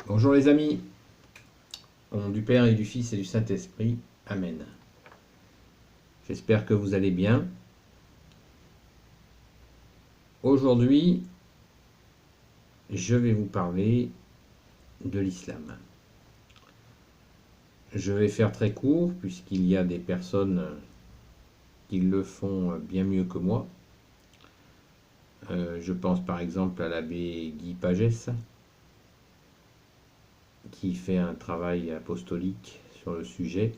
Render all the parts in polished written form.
Bonjour les amis, au nom du Père et du Fils et du Saint-Esprit, Amen. J'espère que vous allez bien. Aujourd'hui, je vais vous parler de l'islam. Je vais faire très court puisqu'il y a des personnes qui le font bien mieux que moi. Je pense par exemple à l'abbé Guy Pagès qui fait un travail apostolique sur le sujet.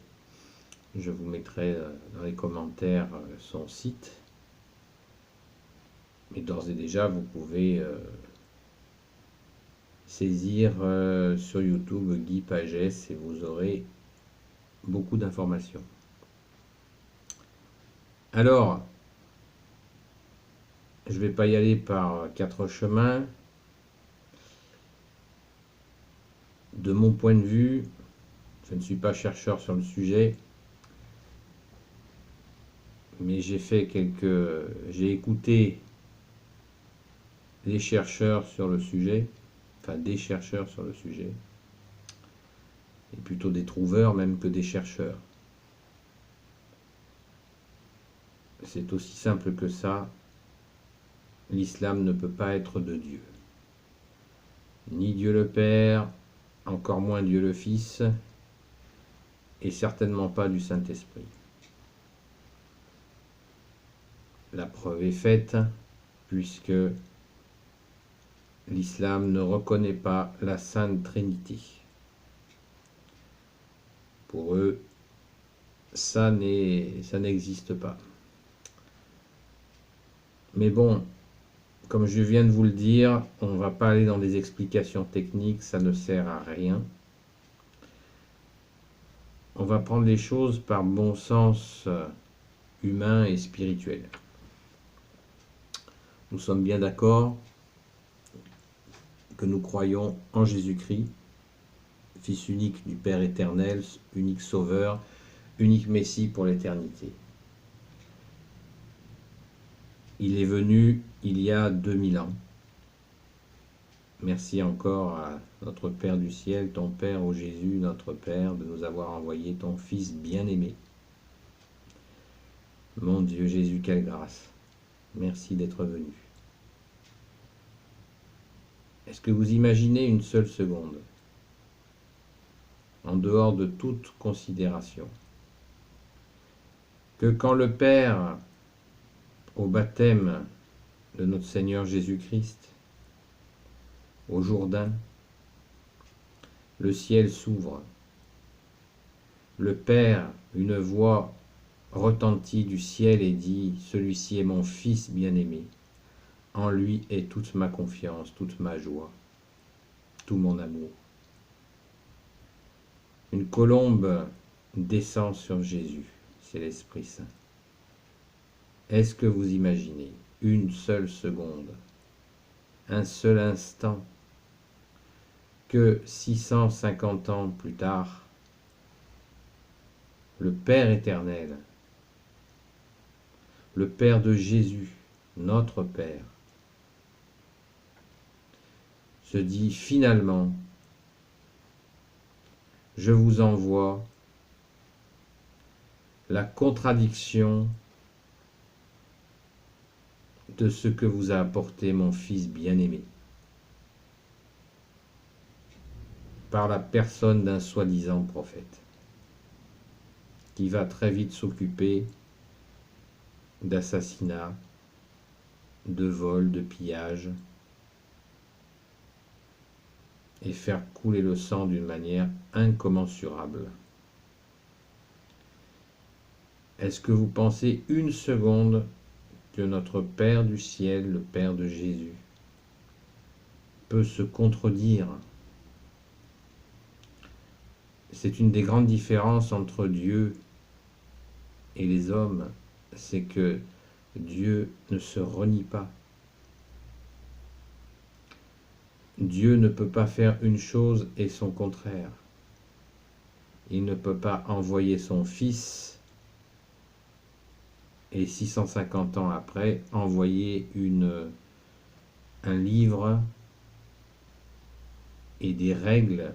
Je vous mettrai dans les commentaires son site. Mais d'ores et déjà, vous pouvez saisir sur YouTube Guy Pagès et vous aurez beaucoup d'informations. Alors, je ne vais pas y aller par quatre chemins. De mon point de vue, je ne suis pas chercheur sur le sujet, mais j'ai écouté les chercheurs sur le sujet, enfin des chercheurs sur le sujet, et plutôt des trouveurs même que des chercheurs. C'est aussi simple que ça. L'islam ne peut pas être de Dieu. Ni Dieu le Père, encore moins Dieu le Fils, et certainement pas du Saint-Esprit. La preuve est faite, puisque l'islam ne reconnaît pas la Sainte Trinité. Pour eux, ça n'existe pas. Mais bon, comme je viens de vous le dire, on ne va pas aller dans des explications techniques, ça ne sert à rien. On va prendre les choses par bon sens humain et spirituel. Nous sommes bien d'accord que nous croyons en Jésus-Christ, Fils unique du Père éternel, unique Sauveur, unique Messie pour l'éternité. Il est venu il y a 2000 ans. Merci encore à notre Père du ciel, ton Père, ô Jésus, notre Père, de nous avoir envoyé ton Fils bien-aimé. Mon Dieu Jésus, quelle grâce. Merci d'être venu. Est-ce que vous imaginez une seule seconde, en dehors de toute considération, que quand le Père, au baptême de notre Seigneur Jésus-Christ, au Jourdain, le ciel s'ouvre, le Père, une voix retentit du ciel et dit « Celui-ci est mon Fils bien-aimé, en lui est toute ma confiance, toute ma joie, tout mon amour. » Une colombe descend sur Jésus, c'est l'Esprit Saint. Est-ce que vous imaginez une seule seconde, un seul instant, que 650 ans plus tard, le Père éternel, le Père de Jésus, notre Père, se dit finalement, je vous envoie la contradiction de ce que vous a apporté mon Fils bien-aimé, par la personne d'un soi-disant prophète, qui va très vite s'occuper d'assassinats, de vols, de pillages, et faire couler le sang d'une manière incommensurable. Est-ce que vous pensez une seconde que notre Père du ciel, le Père de Jésus, peut se contredire? C'est une des grandes différences entre Dieu et les hommes, c'est que Dieu ne se renie pas. Dieu ne peut pas faire une chose et son contraire. Il ne peut pas envoyer son Fils et 650 ans après envoyer un livre et des règles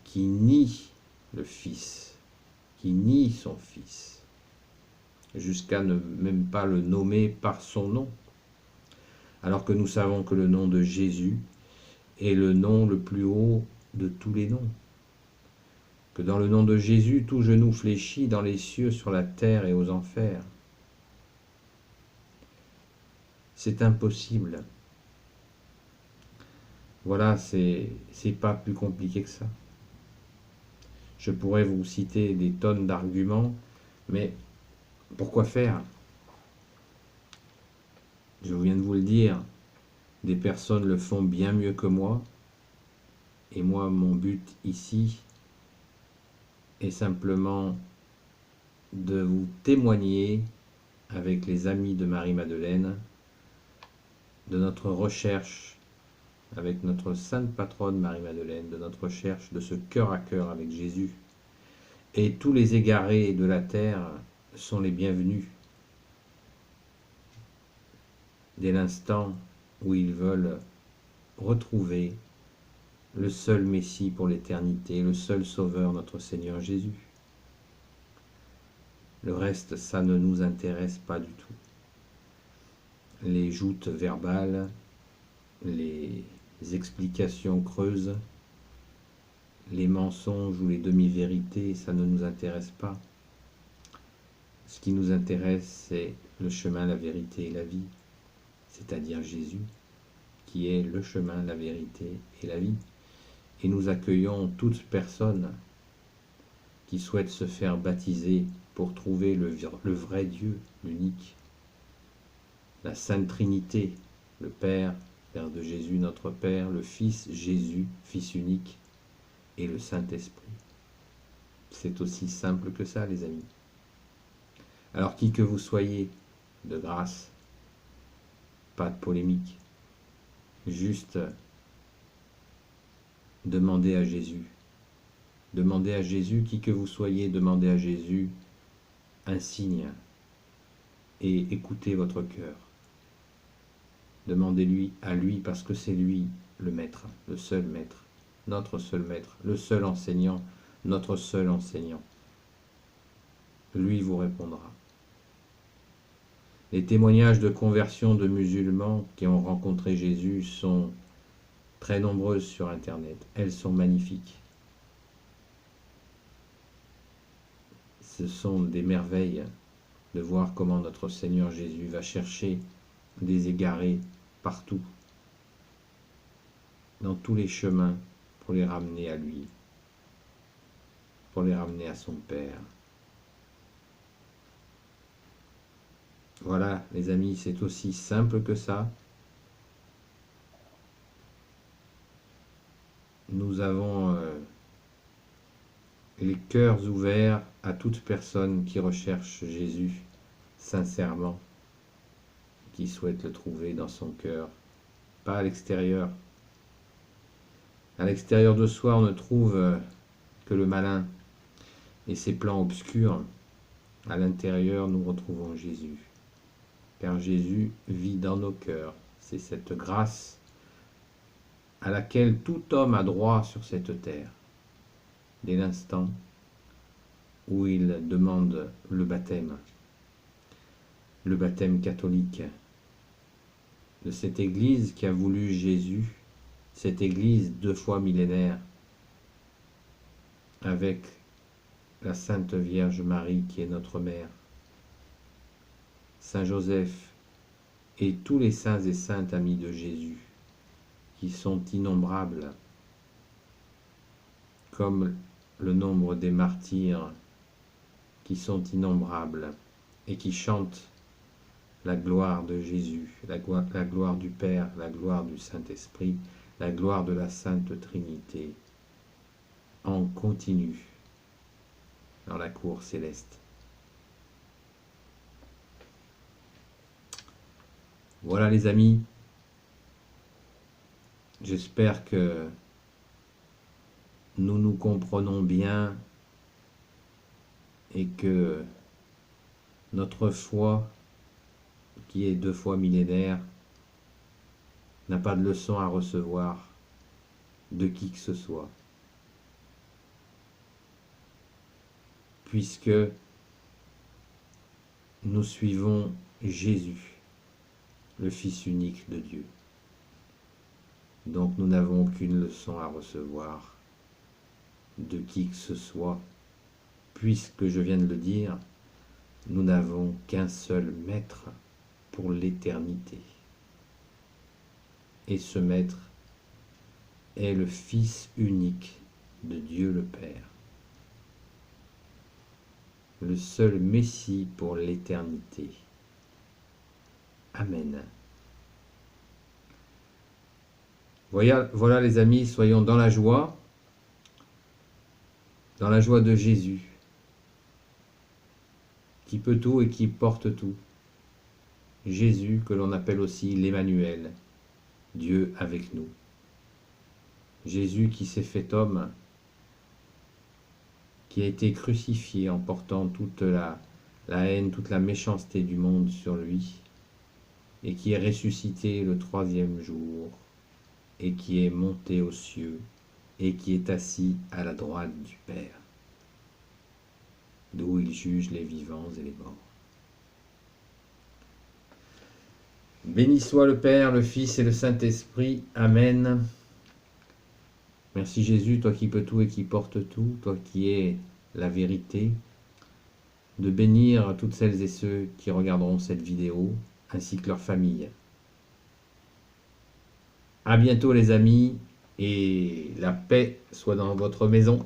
qui nient le Fils, qui nient son Fils, jusqu'à ne même pas le nommer par son nom, alors que nous savons que le nom de Jésus est le nom le plus haut de tous les noms, que dans le nom de Jésus, tout genou fléchit dans les cieux, sur la terre et aux enfers. C'est impossible. Voilà, c'est pas plus compliqué que ça. Je pourrais vous citer des tonnes d'arguments, mais pourquoi faire? Je viens de vous le dire, des personnes le font bien mieux que moi, et moi, mon but ici est simplement de vous témoigner, avec les amis de Marie-Madeleine, de notre recherche avec notre sainte patronne Marie-Madeleine, de notre recherche de ce cœur à cœur avec Jésus. Et tous les égarés de la terre sont les bienvenus, dès l'instant où ils veulent retrouver le seul Messie pour l'éternité, le seul Sauveur, notre Seigneur Jésus. Le reste, ça ne nous intéresse pas du tout. Les joutes verbales, les explications creuses, les mensonges ou les demi-vérités, ça ne nous intéresse pas. Ce qui nous intéresse, c'est le chemin, la vérité et la vie, c'est-à-dire Jésus, qui est le chemin, la vérité et la vie. Et nous accueillons toute personne qui souhaite se faire baptiser pour trouver le vrai Dieu, l'unique, la Sainte Trinité, le Père, Père de Jésus, notre Père, le Fils Jésus, Fils unique, et le Saint-Esprit. C'est aussi simple que ça, les amis. Alors qui que vous soyez, de grâce, pas de polémique, juste demandez à Jésus. Demandez à Jésus, qui que vous soyez, demandez à Jésus un signe et écoutez votre cœur. Demandez-lui à lui parce que c'est lui le maître, le seul maître, notre seul maître, le seul enseignant, notre seul enseignant. Lui vous répondra. Les témoignages de conversion de musulmans qui ont rencontré Jésus sont très nombreuses sur Internet. Elles sont magnifiques. Ce sont des merveilles de voir comment notre Seigneur Jésus va chercher des égarés partout, dans tous les chemins, pour les ramener à lui, pour les ramener à son Père. Voilà, les amis, c'est aussi simple que ça. Nous avons les cœurs ouverts à toute personne qui recherche Jésus sincèrement, qui souhaite le trouver dans son cœur, pas à l'extérieur. À l'extérieur de soi, on ne trouve que le malin et ses plans obscurs. À l'intérieur, nous retrouvons Jésus. Car Jésus vit dans nos cœurs. C'est cette grâce à laquelle tout homme a droit sur cette terre. Dès l'instant où il demande le baptême catholique de cette Église qui a voulu Jésus, cette Église 2 fois millénaire, avec la Sainte Vierge Marie qui est notre Mère, Saint Joseph et tous les saints et saintes amis de Jésus, qui sont innombrables, comme le nombre des martyrs qui sont innombrables et qui chantent la gloire de Jésus, la gloire du Père, la gloire du Saint-Esprit, la gloire de la Sainte Trinité, en continu dans la cour céleste. Voilà les amis, j'espère que nous nous comprenons bien et que notre foi, qui est 2 fois millénaire, n'a pas de leçon à recevoir de qui que ce soit, puisque nous suivons Jésus, le Fils unique de Dieu. Donc nous n'avons aucune leçon à recevoir de qui que ce soit, puisque je viens de le dire, nous n'avons qu'un seul maître pour l'éternité. Et ce maître est le Fils unique de Dieu le Père, le seul Messie pour l'éternité. Amen. Voilà les amis, soyons dans la joie de Jésus, qui peut tout et qui porte tout. Jésus, que l'on appelle aussi l'Emmanuel, Dieu avec nous. Jésus qui s'est fait homme, qui a été crucifié en portant toute la haine, toute la méchanceté du monde sur lui, et qui est ressuscité le 3e jour, et qui est monté aux cieux, et qui est assis à la droite du Père, d'où il juge les vivants et les morts. Béni soit le Père, le Fils et le Saint-Esprit. Amen. Merci Jésus, toi qui peux tout et qui portes tout, toi qui es la vérité, de bénir toutes celles et ceux qui regarderont cette vidéo, ainsi que leurs familles. À bientôt les amis, et la paix soit dans votre maison.